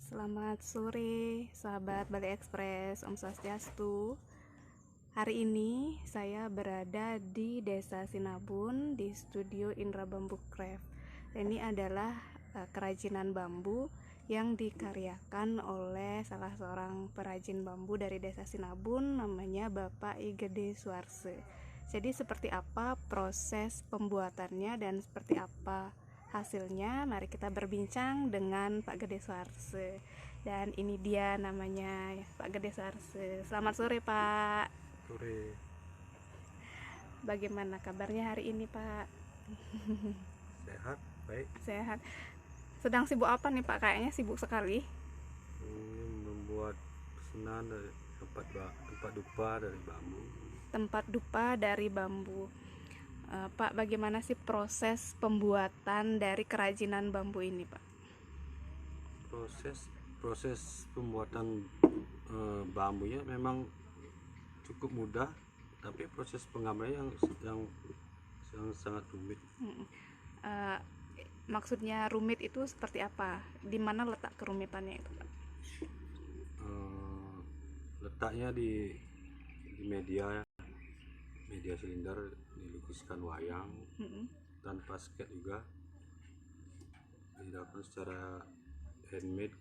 Selamat sore, sahabat Bali Express, Om Swastiastu. Hari ini saya berada di Desa Sinabun di studio Indra Bambu Craft. Ini adalah kerajinan bambu yang dikaryakan oleh salah seorang perajin bambu dari Desa Sinabun, namanya Bapak I Gede Suarse. Jadi seperti apa proses pembuatannya dan seperti apa hasilnya, mari kita berbincang dengan Pak Gede Suarse. Dan ini dia namanya, Pak Gede Suarse. Selamat sore, Pak. Sore. Bagaimana kabarnya hari ini, Pak? Sehat, baik. Sehat. Sedang sibuk apa nih, Pak? Kayaknya sibuk sekali. Ini membuat pesanan dari tempat dupa dari bambu. Tempat dupa dari bambu. Pak, bagaimana sih proses pembuatan dari kerajinan bambu ini, Pak? Proses pembuatan bambunya memang cukup mudah, tapi proses penggambarannya yang sangat rumit. Maksudnya rumit itu seperti apa? Di mana letak kerumitannya itu, Pak? Letaknya di media silinder, dilukiskan wayang tanpa sket juga, dilakukan secara handmade.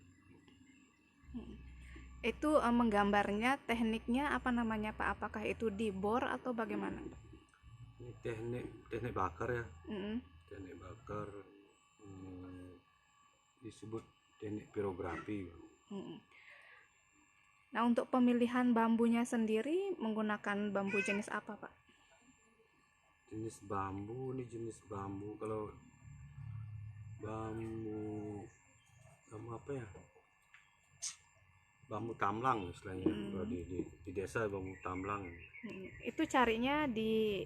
Itu menggambarnya, tekniknya apa namanya, Pak? Apakah itu di bor atau bagaimana, Pak? Ini teknik bakar ya. Mm-mm. Teknik bakar disebut teknik pirografi. Nah, untuk pemilihan bambunya sendiri menggunakan bambu jenis apa, Pak? Jenis bambu kalau bambu apa ya, bambu tamlang istilahnya. Kalau di desa bambu tamlang Itu carinya di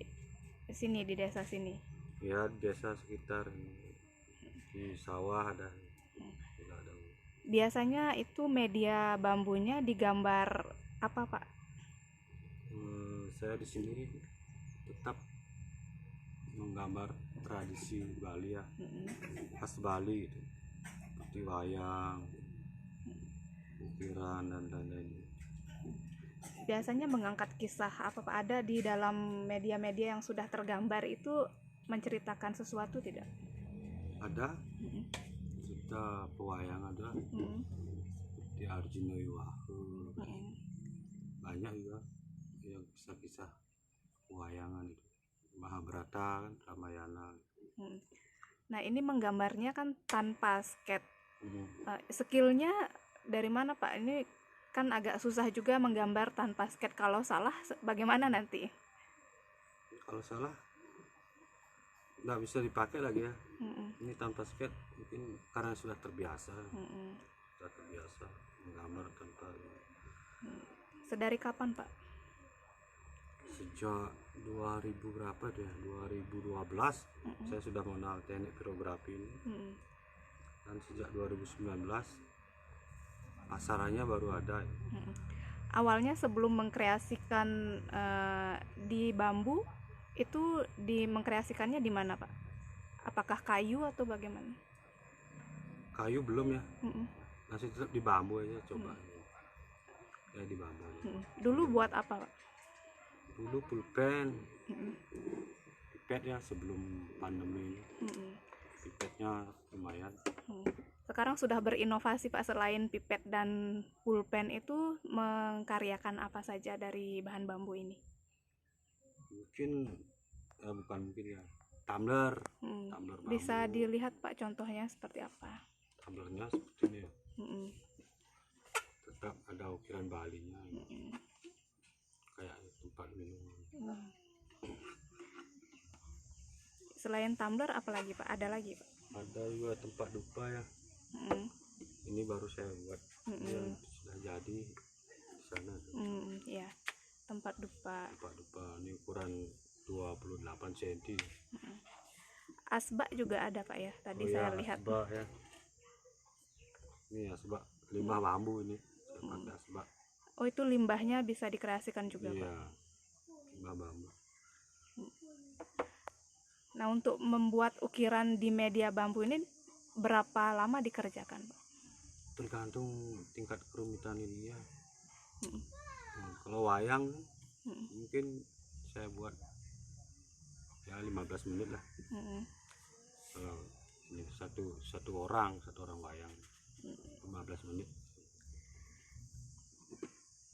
sini, di desa sini. ya, di desa sekitar, di sawah ada, tidak ada. Biasanya itu media bambunya digambar apa, Pak? Saya di sini tetap menggambar tradisi Bali ya, khas Bali gitu, seperti wayang, ukiran dan lain-lain. Biasanya mengangkat kisah apa, Pak? Ada di dalam media-media yang sudah tergambar itu menceritakan sesuatu tidak? Ada cerita pewayangan, ada seperti Arjuna Wiwaha, banyak juga yang kisah-kisah pewayangan itu, Mahabharata kan, Ramayana. Nah, ini menggambarnya kan tanpa sket. Skillnya dari mana, Pak? Ini kan agak susah juga menggambar tanpa sket. Kalau salah bagaimana nanti? Kalau salah nggak bisa dipakai lagi ya. Ini tanpa sket mungkin karena sudah terbiasa. Sudah terbiasa menggambar tanpa. Sedari kapan, Pak? Sejak 2000 berapa deh, 2012 saya sudah mengenal teknik pirografi ini. Dan sejak 2019 pasarannya baru ada. Awalnya sebelum mengkreasikan di bambu itu mengkreasikannya di mana, Pak? Apakah kayu atau bagaimana? Kayu belum ya, masih tetap di bambu aja coba. Ya di bambu aja. Dulu buat apa, Pak? Dulu pulpen, pipet ya, sebelum pandemi ini. Pipetnya lumayan. Sekarang sudah berinovasi, Pak. Selain pipet dan pulpen itu mengkaryakan apa saja dari bahan bambu ini? Mungkin bukan mungkin ya, tumbler. Tumbler bambu. Bisa dilihat, Pak, contohnya seperti apa? Tumblernya seperti ini ya. Tetap ada ukiran Balinya, kayak tempat minum. Selain tumbler apa lagi, Pak? Ada lagi, Pak? Ada juga tempat dupa ya. Ini baru saya buat. Dia sudah jadi di sana. Ya, tempat dupa. Tempat dupa ini ukuran 28 cm. Asbak juga ada, Pak, ya? Tadi saya lihat. Asbak ya. Ini asbak limbah bambu ini. Saya pakai asbak. Oh, itu limbahnya bisa dikreasikan juga, iya, Pak? limbah bambu. Nah, untuk membuat ukiran di media bambu ini berapa lama dikerjakan, Pak? tergantung tingkat kerumitan ini ya. Kalau wayang mungkin saya buat ya 15 menit lah. Kalau ini satu orang wayang 15 menit.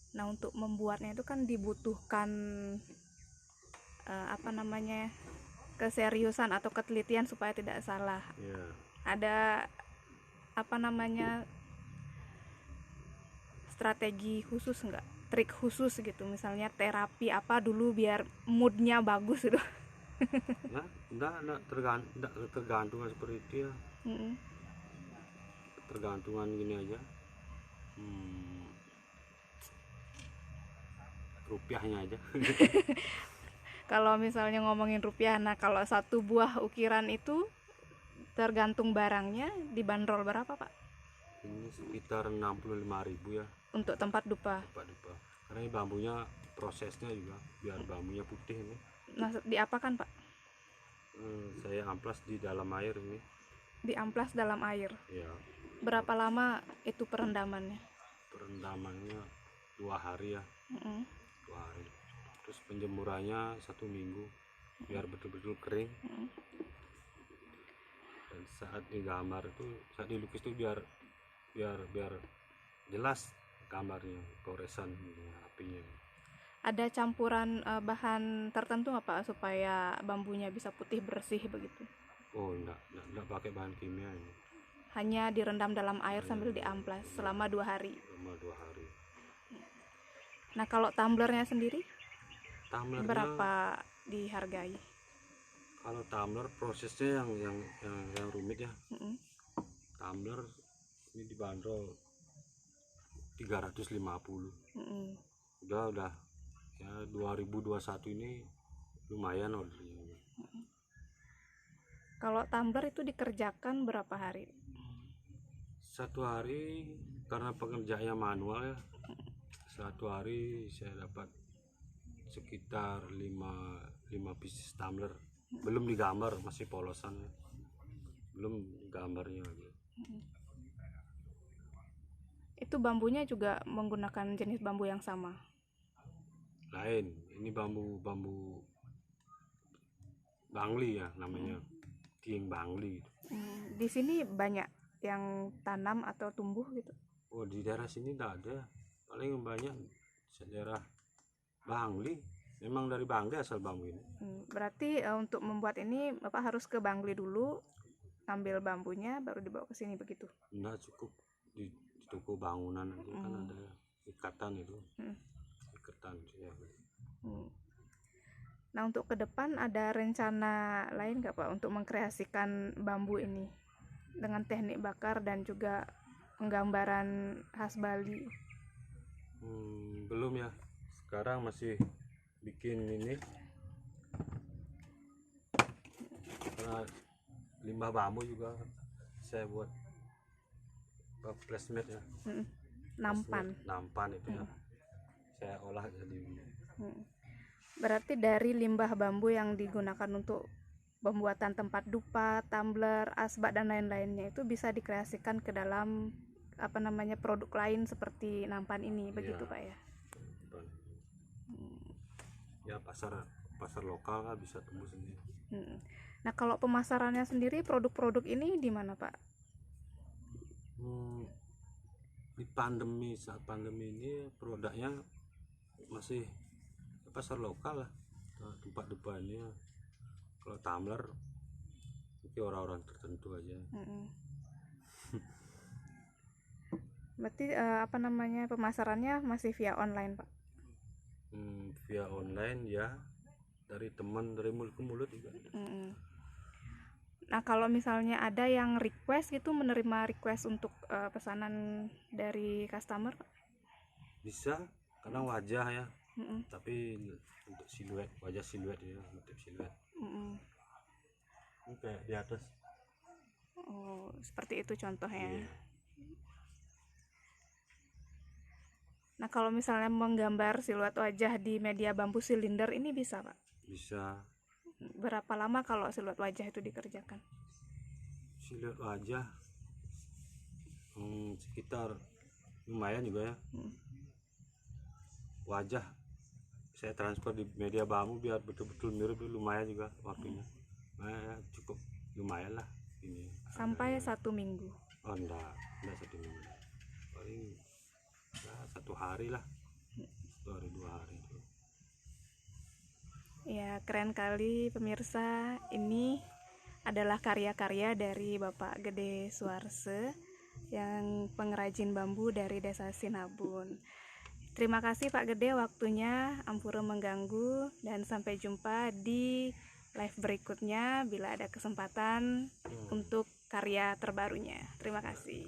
Nah, untuk membuatnya itu kan dibutuhkan keseriusan atau ketelitian supaya tidak salah. Yeah. Ada strategi khusus nggak, trik khusus gitu, misalnya terapi apa dulu biar moodnya bagus gitu? Ya, enggak tergantung seperti itu ya. Tergantungan gini aja. Rupiahnya aja. Kalau misalnya ngomongin rupiah, nah kalau satu buah ukiran itu tergantung barangnya dibanderol berapa, Pak? Ini sekitar 65.000 ya. Untuk tempat dupa. Karena ini bambunya prosesnya juga biar bambunya putih ini. Nah, diapakan, Pak? Saya amplas di dalam air ini. Diamplas dalam air. Ya. Berapa lama itu perendamannya? Perendamannya 2 hari ya. 2 hari. Terus penjemurannya 1 minggu biar betul-betul kering. Dan saat digambar itu, saat dilukis itu biar jelas gambarnya, goresan apinya. Ada campuran bahan tertentu nggak, Pak, supaya bambunya bisa putih bersih begitu? Oh, enggak pakai bahan kimia ini. Hanya direndam dalam air sambil diamplas selama 2 hari. Selama 2 hari. Nah, kalau tumblernya sendiri, tumblernya berapa dihargai? Kalau tumbler prosesnya yang rumit ya. Tumbler ini dibanderol 350. Udah ya 2021 ini lumayan ordernya. Kalau tumbler itu dikerjakan berapa hari? 1 hari, karena pengerjaannya manual ya. 1 hari saya dapat sekitar 5 pieces tumbler. Belum digambar, masih polosan ya. Belum gambarnya lagi. Itu bambunya juga menggunakan jenis bambu yang sama? Lain, ini bambu bangli ya namanya. Tieng bangli. Di sini banyak yang tanam atau tumbuh gitu? Oh, di daerah sini tidak ada. Paling banyak daerah Bangli. Memang dari Bangli asal bambu ini. Berarti untuk membuat ini Bapak harus ke Bangli dulu, ngambil bambunya baru dibawa ke sini begitu? Enggak, cukup di toko bangunan aja kan ada ikatan itu. Ikatan ya. Nah, untuk ke depan ada rencana lain nggak, Pak, untuk mengkreasikan bambu ini dengan teknik bakar dan juga penggambaran khas Bali? Belum ya. Sekarang masih bikin ini karena limbah bambu juga saya buat plasmat ya. Nampan itu ya. Saya olah jadi. Berarti dari limbah bambu yang digunakan untuk pembuatan tempat dupa, tumbler, asbak dan lain-lainnya itu bisa dikreasikan ke dalam produk lain seperti nampan ini, begitu Pak ya? Ya, pasar lokal lah bisa tembus sendiri. Nah, kalau pemasarannya sendiri produk-produk ini di mana, Pak? Di saat pandemi ini produknya masih pasar lokal lah, tempat depannya. Kalau tumbler itu orang-orang tertentu aja. Berarti pemasarannya masih via online, Pak? Via online ya, dari teman, dari mulut ke mulut juga. Nah, kalau misalnya ada yang request gitu, menerima request untuk pesanan dari customer, Pak? Bisa, kadang wajah ya. Tapi untuk siluet, wajah siluet ya, motif siluet. Ini kayak di atas. Oh, seperti itu contohnya. Yeah. Nah, kalau misalnya menggambar siluet wajah di media bambu silinder ini bisa, Pak? Bisa. Berapa lama kalau siluet wajah itu dikerjakan? Siluet wajah Sekitar lumayan juga ya. Wajah saya transfer di media bambu biar betul-betul mirip dulu, lumayan juga waktunya. Nah, ya, cukup lumayan lah ini. Sampai 1 minggu. Oh enggak 1 minggu, paling ya 1 hari lah, 1 hari 2 hari itu. Ya, keren kali pemirsa. Ini adalah karya-karya dari Bapak Gede Suarse yang pengrajin bambu dari Desa Sinabun. Terima kasih Pak Gede waktunya, ampura mengganggu, dan sampai jumpa di live berikutnya bila ada kesempatan untuk karya terbarunya. Terima kasih.